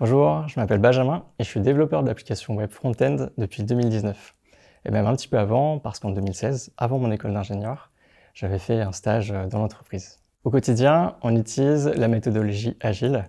Bonjour, je m'appelle Benjamin et je suis développeur d'applications web front-end depuis 2019. Et même un petit peu avant, parce qu'en 2016, avant mon école d'ingénieur, j'avais fait un stage dans l'entreprise. Au quotidien, on utilise la méthodologie agile.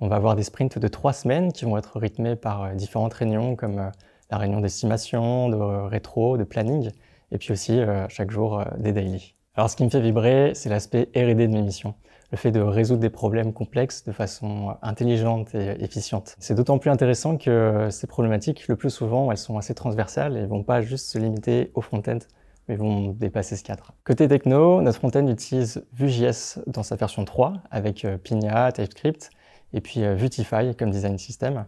On va avoir des sprints de 3 semaines qui vont être rythmés par différentes réunions comme la réunion d'estimation, de rétro, de planning, et puis aussi chaque jour des daily. Alors ce qui me fait vibrer, c'est l'aspect R&D de mes missions. Le fait de résoudre des problèmes complexes de façon intelligente et efficiente. C'est d'autant plus intéressant que ces problématiques, le plus souvent, elles sont assez transversales et vont pas juste se limiter au front-end, mais vont dépasser ce cadre. Côté techno, notre front-end utilise Vue.js dans sa version 3 avec Pinia, TypeScript et puis Vuetify comme design system.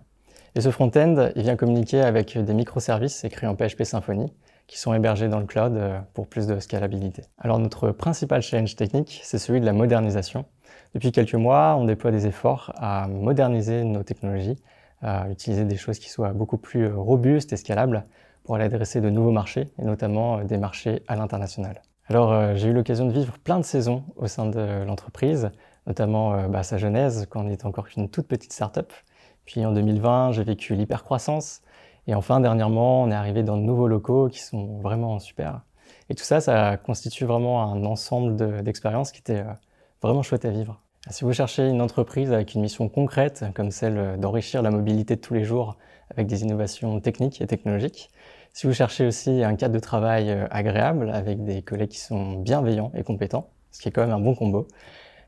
Et ce front-end, il vient communiquer avec des microservices écrits en PHP Symfony qui sont hébergés dans le cloud pour plus de scalabilité. Alors notre principal challenge technique, c'est celui de la modernisation. Depuis quelques mois, on déploie des efforts à moderniser nos technologies, à utiliser des choses qui soient beaucoup plus robustes et scalables pour aller adresser de nouveaux marchés, et notamment des marchés à l'international. Alors j'ai eu l'occasion de vivre plein de saisons au sein de l'entreprise, notamment sa genèse, quand on était encore qu'une toute petite start-up. Puis en 2020, j'ai vécu l'hypercroissance. Et enfin, dernièrement, on est arrivé dans de nouveaux locaux qui sont vraiment super. Et tout ça, ça constitue vraiment un ensemble d'expériences qui était vraiment chouette à vivre. Si vous cherchez une entreprise avec une mission concrète, comme celle d'enrichir la mobilité de tous les jours avec des innovations techniques et technologiques, si vous cherchez aussi un cadre de travail agréable avec des collègues qui sont bienveillants et compétents, ce qui est quand même un bon combo,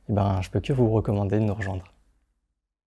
eh ben, je peux que vous recommander de nous rejoindre.